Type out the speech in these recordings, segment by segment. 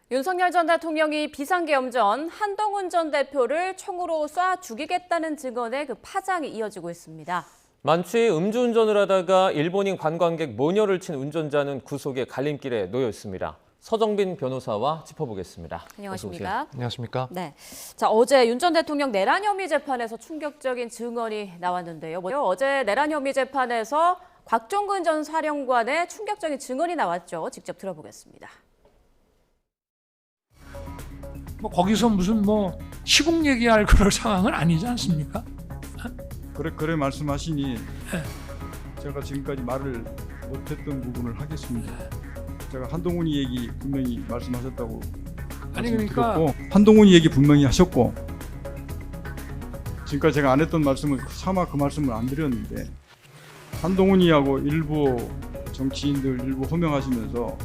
윤석열 전 대통령이 비상계엄 전 한동훈 전 대표를 총으로 쏴 죽이겠다는 증언에 그 파장이 이어지고 있습니다. 만취 음주운전을 하다가 일본인 관광객 모녀를 친 운전자는 구속의 갈림길에 놓여 있습니다. 서정빈 변호사와 짚어보겠습니다. 안녕하십니까? 안녕하십니까? 네. 자, 어제 윤 전 대통령 내란 혐의 재판에서 충격적인 증언이 나왔는데요. 어제 내란 혐의 재판에서 곽종근 전 사령관의 충격적인 증언이 나왔죠. 직접 들어보겠습니다. 거기서 무슨 시국 얘기할 그럴 상황은 아니지 않습니까? 그래 말씀하시니 제가 지금까지 말을 못했던 부분을 하겠습니다. 제가 한동훈이 얘기 분명히 말씀하셨다고 아니 그러니까 들었고, 한동훈이 얘기 분명히 하셨고, 지금까지 제가 안 했던 말씀을 차마 그 말씀을 안 드렸는데, 한동훈이하고 일부 정치인들 일부 호명하시면서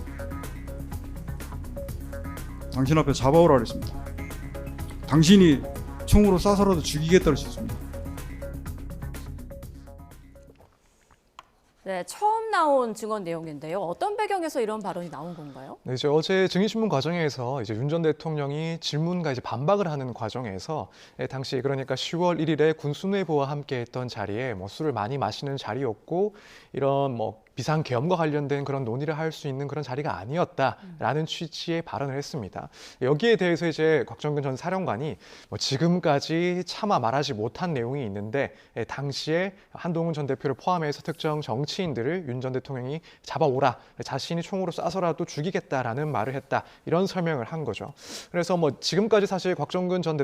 당신 앞에 잡아오라 그랬습니다. 당신이 총으로 쏴서라도 죽이겠다고 했습니다. 네, 처음 나온 증언 내용인데요. 어떤 배경에서 이런 발언이 나온 건가요? 네, 이제 어제 증인신문 과정에서 이제 윤 전 대통령이 질문과 이제 반박을 하는 과정에서 당시 그러니까 10월 1일에 군 수뇌부와 함께했던 자리에 술을 많이 마시는 자리였고 이런 비상계엄과 관련된 그런 논의를 할 수 있는 그런 자리가 아니었다라는 취지의 발언을 했습니다. 여기에 대해서 이제 곽종근 전 사령관이 지금까지 차마 말하지 못한 내용이 있는데 당시에 한동훈 전 대표를 포함해서 특정 정치인들을 윤 전 대통령이 잡아오라, 자신이 총으로 쏴서라도 죽이겠다라는 말을 했다, 이런 설명을 한 거죠. 그래서 지금까지 사실 곽종근 전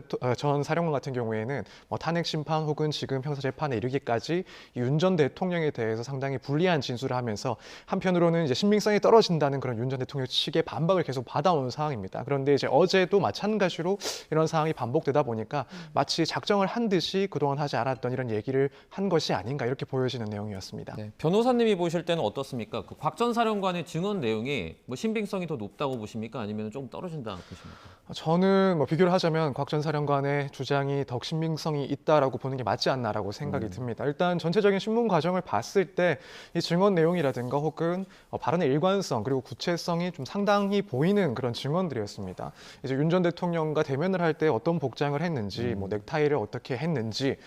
사령관 같은 경우에는 탄핵 심판 혹은 지금 형사 재판에 이르기까지 윤 전 대통령에 대해서 상당히 불리한 진술을 하면서 한편으로는 이제 신빙성이 떨어진다는 그런 윤 전 대통령 측의 반박을 계속 받아오는 상황입니다. 그런데 이제 어제도 마찬가지로 이런 상황이 반복되다 보니까 마치 작정을 한 듯이 그동안 하지 않았던 이런 얘기를 한 것이 아닌가, 이렇게 보여지는 내용이었습니다. 네, 변호사님이 보실 때는 어떻습니까? 그 곽 전 사령관의 증언 내용이 신빙성이 더 높다고 보십니까? 아니면 좀 떨어진다 보십니까? 저는 비교를 하자면 곽 전 사령관의 주장이 더 신빙성이 있다라고 보는 게 맞지 않나라고 생각이 듭니다. 일단 전체적인 신문 과정을 봤을 때 이 증언 내용이라든가 혹은 발언의 일관성 그리고 구체성이 좀 상당히 보이는 그런 증언들이었습니다. 이제 윤 전 대통령과 대면을 할 때 어떤 복장을 했는지, 넥타이를 어떻게 했는지,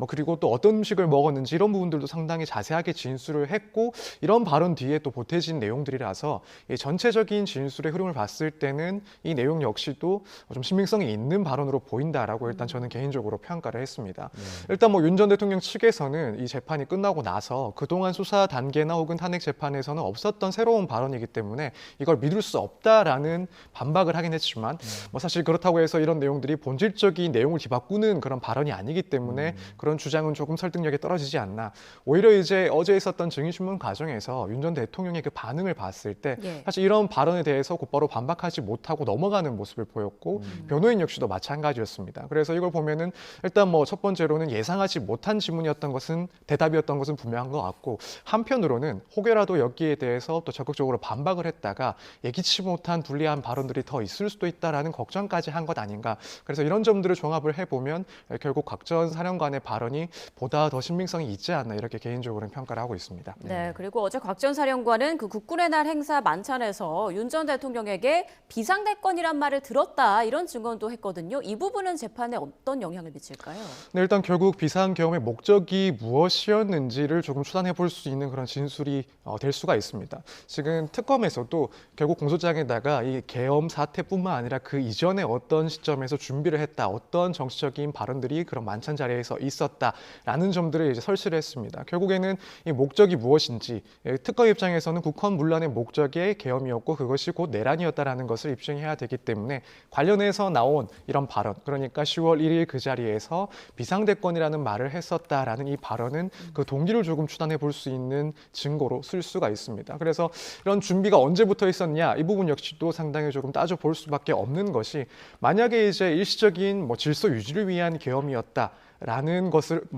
그리고 또 어떤 음식을 먹었는지 이런 부분들도 상당히 자세하게 진술을 했고, 이런 발언 뒤에 또 보태진 내용들이라서 이 전체적인 진술의 흐름을 봤을 때는 이 내용 역시도 좀 신빙성이 있는 발언으로 보인다라고 일단 저는 개인적으로 평가를 했습니다. 일단 윤 전 대통령 측에서는 이 재판이 끝나고 나서 그동안 수사 단계나 혹은 탄핵 재판에서는 없었던 새로운 발언이기 때문에 이걸 믿을 수 없다라는 반박을 하긴 했지만 사실 그렇다고 해서 이런 내용들이 본질적인 내용을 뒤바꾸는 그런 발언이 아니기 때문에 그런 주장은 조금 설득력이 떨어지지 않나. 오히려 이제 어제 있었던 증인신문 과정에서 윤 전 대통령의 그 반응을 봤을 때 사실 이런 발언에 대해서 곧바로 반박하지 못하고 넘어가는 모습을 보였고 변호인 역시도 마찬가지였습니다. 그래서 이걸 보면은 일단 첫 번째로는 예상하지 못한 질문이었던 것은 대답이었던 것은 분명한 것 같고, 한편으로는 혹여라도 여기에 대해서 또 적극적으로 반박을 했다가 예기치 못한 불리한 발언들이 더 있을 수도 있다라는 걱정까지 한 것 아닌가. 그래서 이런 점들을 종합을 해보면 결국 곽 전 사령관의 발언이 보다 더 신빙성이 있지 않나, 이렇게 개인적으로는 평가를 하고 있습니다. 네, 그리고 어제 곽 전 사령관은 그 국군의 날 행사 만찬에서 윤 전 대통령에게 비상대권이란 말을 들었다, 이런 증언도 했거든요. 이 부분은 재판에 어떤 영향을 미칠까요? 네, 일단 결국 비상계엄의 목적이 무엇이었는지를 조금 추산해 볼 수 있는 그런 진술이 될 수가 있습니다. 지금 특검에서도 결국 공소장에다가 이 계엄 사태뿐만 아니라 그 이전에 어떤 시점에서 준비를 했다, 어떤 정치적인 발언들이 그런 만찬 자리에서 있었다라는 점들을 이제 설치를 했습니다. 결국에는 이 목적이 무엇인지, 특검 입장에서는 국헌 문란의 목적의 계엄이었고 그것이 곧 내란이었다라는 것을 입증해야 되기 때문에 관련해서 나온 이런 발언, 그러니까 10월 1일 그 자리에서 비상대권이라는 말을 했었다라는 이 발언은 그 동기를 조금 추단해 볼 수 있는 증거로 쓸 수가 있습니다. 그래서 이런 준비가 언제부터 있었냐, 이 부분 역시도 상당히 조금 따져볼 수밖에 없는 것이, 만약에 이제 일시적인 질서 유지를 위한 계엄이었다 라는 것을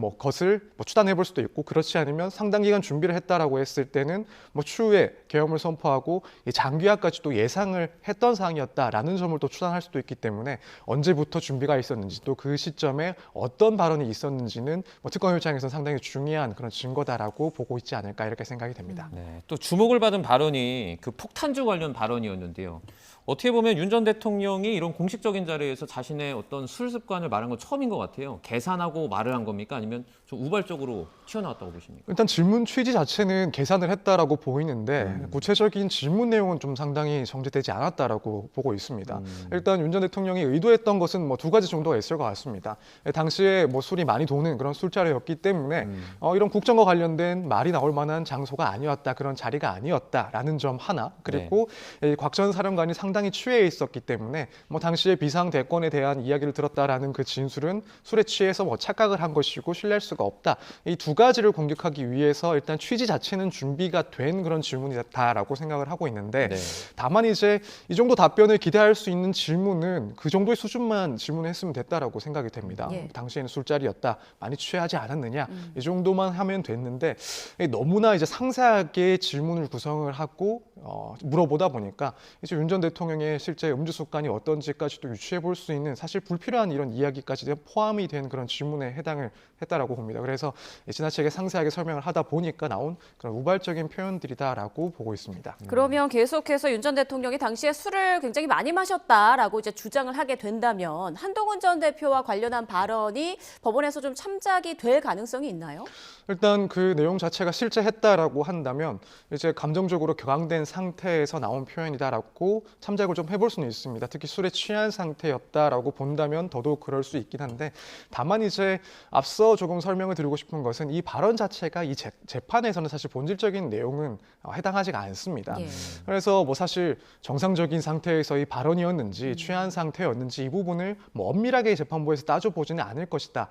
추단해 볼 수도 있고, 그렇지 않으면 상당 기간 준비를 했다라고 했을 때는 추후에 계엄을 선포하고 장기화까지도 예상을 했던 사항이었다라는 점을 또 추단할 수도 있기 때문에 언제부터 준비가 있었는지, 또 그 시점에 어떤 발언이 있었는지는 특검 입장에서는 상당히 중요한 그런 증거다라고 보고 있지 않을까, 이렇게 생각이 됩니다. 네, 또 주목을 받은 발언이 그 폭탄주 관련 발언이었는데요. 어떻게 보면 윤 전 대통령이 이런 공식적인 자리에서 자신의 어떤 술 습관을 말한 건 처음인 것 같아요. 계산하고 말을 한 겁니까? 아니면 좀 우발적으로 튀어나왔다고 보십니까? 일단 질문 취지 자체는 계산을 했다라고 보이는데 구체적인 질문 내용은 좀 상당히 정제되지 않았다라고 보고 있습니다. 일단 윤 전 대통령이 의도했던 것은 뭐 두 가지 정도가 있을 것 같습니다. 당시에 뭐 술이 많이 도는 그런 술자리였기 때문에 이런 국정과 관련된 말이 나올 만한 장소가 아니었다, 그런 자리가 아니었다라는 점 하나. 그리고 곽 전 사령관이 상당히 취해 있었기 때문에 뭐 당시에 비상 대권에 대한 이야기를 들었다라는 그 진술은 술에 취해서 뭐 착각을 한 것이고 신뢰할 수가 없다. 이 두 가지를 공격하기 위해서 일단 취지 자체는 준비가 된 그런 질문이다라고 생각을 하고 있는데, 다만 이제 이 정도 답변을 기대할 수 있는 질문은 그 정도의 수준만 질문했으면 됐다라고 생각이 됩니다. 당시에는 술자리였다, 많이 취하지 않았느냐, 이 정도만 하면 됐는데 너무나 이제 상세하게 질문을 구성을 하고 물어보다 보니까 이제 윤 전 대통령의 실제 음주 습관이 어떤지까지도 유추해 볼 수 있는 사실 불필요한 이런 이야기까지 포함이 된 그런 질문에 해당을 했다라고 봅니다. 그래서 지나치게 상세하게 설명을 하다 보니까 나온 그런 우발적인 표현들이다라고 보고 있습니다. 그러면 계속해서 윤 전 대통령이 당시에 술을 굉장히 많이 마셨다라고 이제 주장을 하게 된다면 한동훈 전 대표와 관련한 발언이 법원에서 좀 참작이 될 가능성이 있나요? 일단 그 내용 자체가 실제 했다라고 한다면 이제 감정적으로 격앙된 상태에서 나온 표현이다라고 참작을 좀 해볼 수는 있습니다. 특히 술에 취한 상태였다라고 본다면 더더욱 그럴 수 있긴 한데, 다만 이제 앞서 조금 설명을 드리고 싶은 것은 이 발언 자체가 이 재판에서는 사실 본질적인 내용은 해당하지가 않습니다. 그래서 뭐 사실 정상적인 상태에서의 발언이었는지 취한 상태였는지 이 부분을 뭐 엄밀하게 재판부에서 따져보지는 않을 것이다.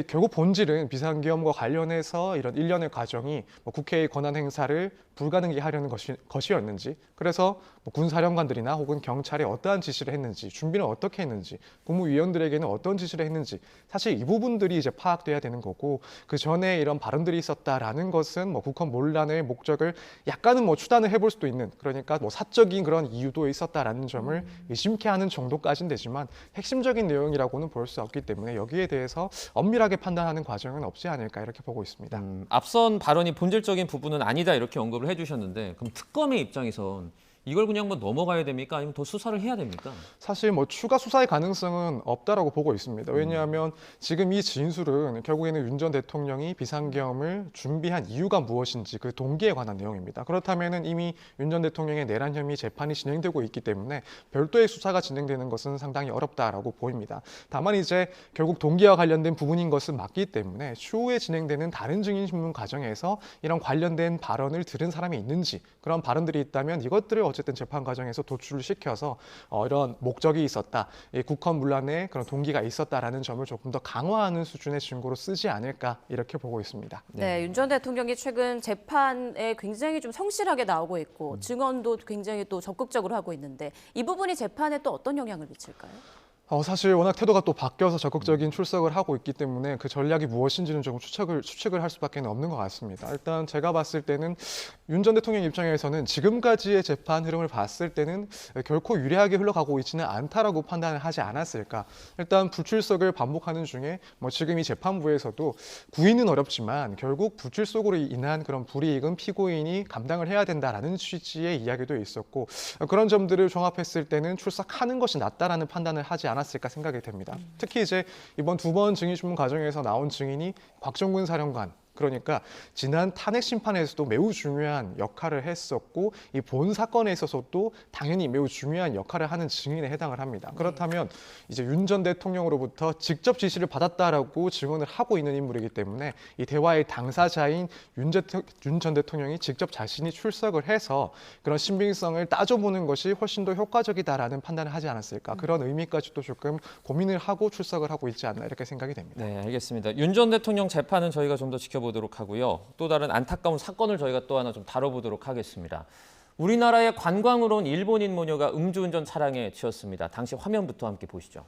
결국 본질은 비상계엄과 관련해서 이런 일련의 과정이 뭐 국회의 권한 행사를 불가능하게 하려는 것이었는지, 그래서 뭐 군사령관들이나 혹은 경찰에 어떠한 지시를 했는지, 준비는 어떻게 했는지, 국무위원들에게는 어떤 지시를 했는지, 사실 이 부분들이 이제 파악돼야 되는 거고, 그 전에 이런 발언들이 있었다라는 것은 뭐 국헌 논란의 목적을 약간은 뭐 추단을 해볼 수도 있는, 그러니까 뭐 사적인 그런 이유도 있었다라는 점을 의심케 하는 정도까지는 되지만 핵심적인 내용이라고는 볼 수 없기 때문에 여기에 대해서 엄밀하게 판단하는 과정은 없지 않을까 이렇게 보고 있습니다. 앞선 발언이 본질적인 부분은 아니다 이렇게 언급을 해주셨는데, 그럼 특검의 입장에선 이걸 그냥 뭐 넘어가야 됩니까? 아니면 더 수사를 해야 됩니까? 사실 뭐 추가 수사의 가능성은 없다라고 보고 있습니다. 왜냐하면 지금 이 진술은 결국에는 윤 전 대통령이 비상계엄을 준비한 이유가 무엇인지 그 동기에 관한 내용입니다. 그렇다면은 이미 윤 전 대통령의 내란 혐의 재판이 진행되고 있기 때문에 별도의 수사가 진행되는 것은 상당히 어렵다라고 보입니다. 다만 이제 결국 동기와 관련된 부분인 것은 맞기 때문에 추후에 진행되는 다른 증인신문 과정에서 이런 관련된 발언을 들은 사람이 있는지, 그런 발언들이 있다면 이것들을 어쨌든 재판 과정에서 도출을 시켜서 이런 목적이 있었다, 국헌 문란에 그런 동기가 있었다라는 점을 조금 더 강화하는 수준의 증거로 쓰지 않을까 이렇게 보고 있습니다. 네, 윤 전 대통령이 최근 재판에 굉장히 좀 성실하게 나오고 있고 증언도 굉장히 또 적극적으로 하고 있는데 이 부분이 재판에 또 어떤 영향을 미칠까요? 사실 워낙 태도가 또 바뀌어서 적극적인 출석을 하고 있기 때문에 그 전략이 무엇인지는 조금 추측을 할 수밖에 없는 것 같습니다. 일단 제가 봤을 때는 윤 전 대통령 입장에서는 지금까지의 재판 흐름을 봤을 때는 결코 유리하게 흘러가고 있지는 않다라고 판단을 하지 않았을까. 일단 불출석을 반복하는 중에 뭐 지금 이 재판부에서도 구인은 어렵지만 결국 불출석으로 인한 그런 불이익은 피고인이 감당을 해야 된다라는 취지의 이야기도 있었고, 그런 점들을 종합했을 때는 출석하는 것이 낫다라는 판단을 하지 않았을까 생각이 됩니다. 특히 이제 이번 두 번 증인신문 과정에서 나온 증인이 곽종근 사령관, 그러니까 지난 탄핵 심판에서도 매우 중요한 역할을 했었고 이 본 사건에 있어서도 당연히 매우 중요한 역할을 하는 증인에 해당을 합니다. 그렇다면 이제 윤 전 대통령으로부터 직접 지시를 받았다라고 증언을 하고 있는 인물이기 때문에 이 대화의 당사자인 윤 전 대통령이 직접 자신이 출석을 해서 그런 신빙성을 따져보는 것이 훨씬 더 효과적이다라는 판단을 하지 않았을까, 그런 의미까지도 조금 고민을 하고 출석을 하고 있지 않나 이렇게 생각이 됩니다. 네, 알겠습니다. 윤 전 대통령 재판은 저희가 좀 더 지켜보도록 하고요. 또 다른 안타까운 사건을 저희가 또 하나 좀 다뤄보도록 하겠습니다. 우리나라에 관광으로 온 일본인 모녀가 음주운전 차량에 치였습니다. 당시 화면부터 함께 보시죠.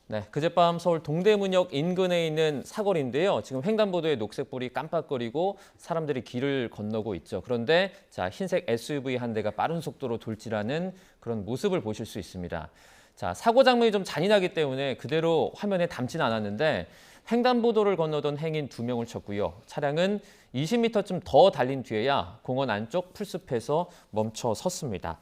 네, 그젯밤 서울 동대문역 인근에 있는 사거리인데요. 지금 횡단보도에 녹색불이 깜빡거리고 사람들이 길을 건너고 있죠. 그런데 자, 흰색 SUV 한 대가 빠른 속도로 돌진하는 그런 모습을 보실 수 있습니다. 자, 사고 장면이 좀 잔인하기 때문에 그대로 화면에 담지는 않았는데 횡단보도를 건너던 행인 2명을 쳤고요. 차량은 20m쯤 더 달린 뒤에야 공원 안쪽 풀숲에서 멈춰 섰습니다.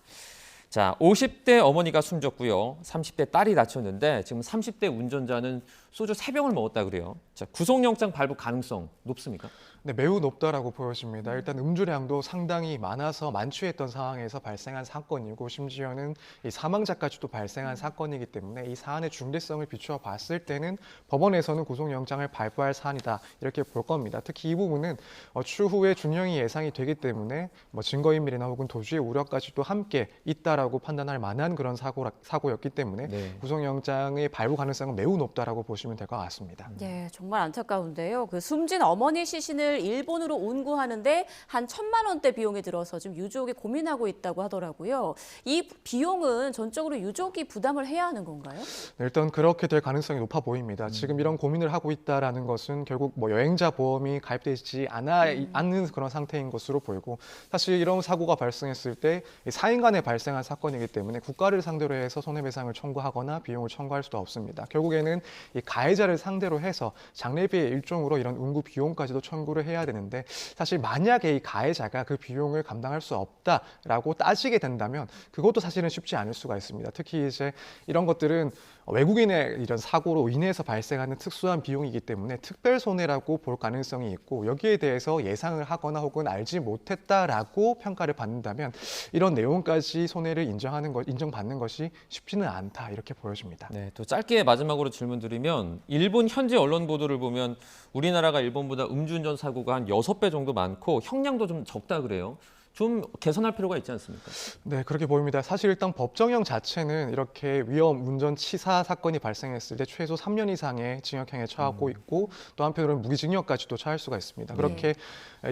자, 50대 어머니가 숨졌고요. 30대 딸이 다쳤는데 지금 30대 운전자는 소주 3병을 먹었다 그래요. 자, 구속영장 발부 가능성 높습니까? 네, 매우 높다라고 보여집니다. 일단 음주량도 상당히 많아서 만취했던 상황에서 발생한 사건이고 심지어는 이 사망자까지도 발생한 사건이기 때문에 이 사안의 중대성을 비추어 봤을 때는 법원에서는 구속영장을 발부할 사안이다 이렇게 볼 겁니다. 특히 이 부분은 추후에 중형이 예상이 되기 때문에 증거인멸이나 혹은 도주의 우려까지도 함께 있다라고 판단할 만한 그런 사고였기 때문에 네. 구속영장의 발부 가능성은 매우 높다라고 보시면 될 것 같습니다. 예, 정말 안타까운데요. 그 숨진 어머니 시신을 일본으로 운구하는데 한 1,000만 원대 비용이 들어서 지금 유족이 고민하고 있다고 하더라고요. 이 비용은 전적으로 유족이 부담을 해야 하는 건가요? 네, 일단 그렇게 될 가능성이 높아 보입니다. 지금 이런 고민을 하고 있다라는 것은 결국 여행자 보험이 가입되지 않는 그런 상태인 것으로 보이고 사실 이런 사고가 발생했을 때 4인 간에 발생한 사건이기 때문에 국가를 상대로 해서 손해배상을 청구하거나 비용을 청구할 수도 없습니다. 결국에는 이 가해자를 상대로 해서 장례비의 일종으로 이런 운구 비용까지도 청구를 해야 되는데 사실 만약에 이 가해자가 그 비용을 감당할 수 없다라고 따지게 된다면 그것도 사실은 쉽지 않을 수가 있습니다. 특히 이제 이런 것들은 외국인의 이런 사고로 인해서 발생하는 특수한 비용이기 때문에 특별 손해라고 볼 가능성이 있고 여기에 대해서 예상을 하거나 혹은 알지 못했다라고 평가를 받는다면 이런 내용까지 손해를 인정받는 것이 쉽지는 않다 이렇게 보여집니다. 네, 또 짧게 마지막으로 질문드리면 일본 현지 언론 보도를 보면 우리나라가 일본보다 음주운전 사고가 한 6배 정도 많고 형량도 좀 적다 그래요. 좀 개선할 필요가 있지 않습니까? 네, 그렇게 보입니다. 사실 일단 법정형 자체는 이렇게 위험 운전 치사 사건이 발생했을 때 최소 3년 이상의 징역형에 처하고 있고 또 한편으로는 무기징역까지도 처할 수가 있습니다. 그렇게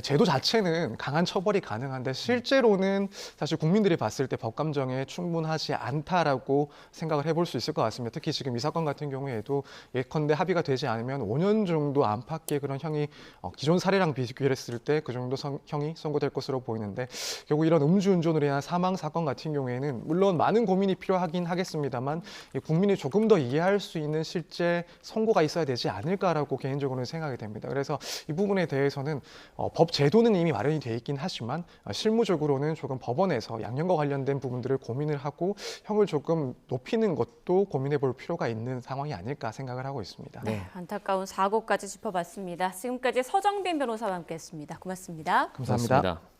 제도 자체는 강한 처벌이 가능한데 실제로는 사실 국민들이 봤을 때 법감정에 충분하지 않다라고 생각을 해볼 수 있을 것 같습니다. 특히 지금 이 사건 같은 경우에도 예컨대 합의가 되지 않으면 5년 정도 안팎의 그런 형이 기존 사례랑 비교했을 때 그 정도 형이 선고될 것으로 보이는데 결국 이런 음주운전으로 인한 사망 사건 같은 경우에는 물론 많은 고민이 필요하긴 하겠습니다만 국민이 조금 더 이해할 수 있는 실제 선고가 있어야 되지 않을까라고 개인적으로는 생각이 됩니다. 그래서 이 부분에 대해서는 법 제도는 이미 마련이 돼 있긴 하지만 실무적으로는 조금 법원에서 양형과 관련된 부분들을 고민을 하고 형을 조금 높이는 것도 고민해 볼 필요가 있는 상황이 아닐까 생각을 하고 있습니다. 네, 안타까운 사고까지 짚어봤습니다. 지금까지 서정빈 변호사와 함께했습니다. 고맙습니다. 감사합니다. 고맙습니다.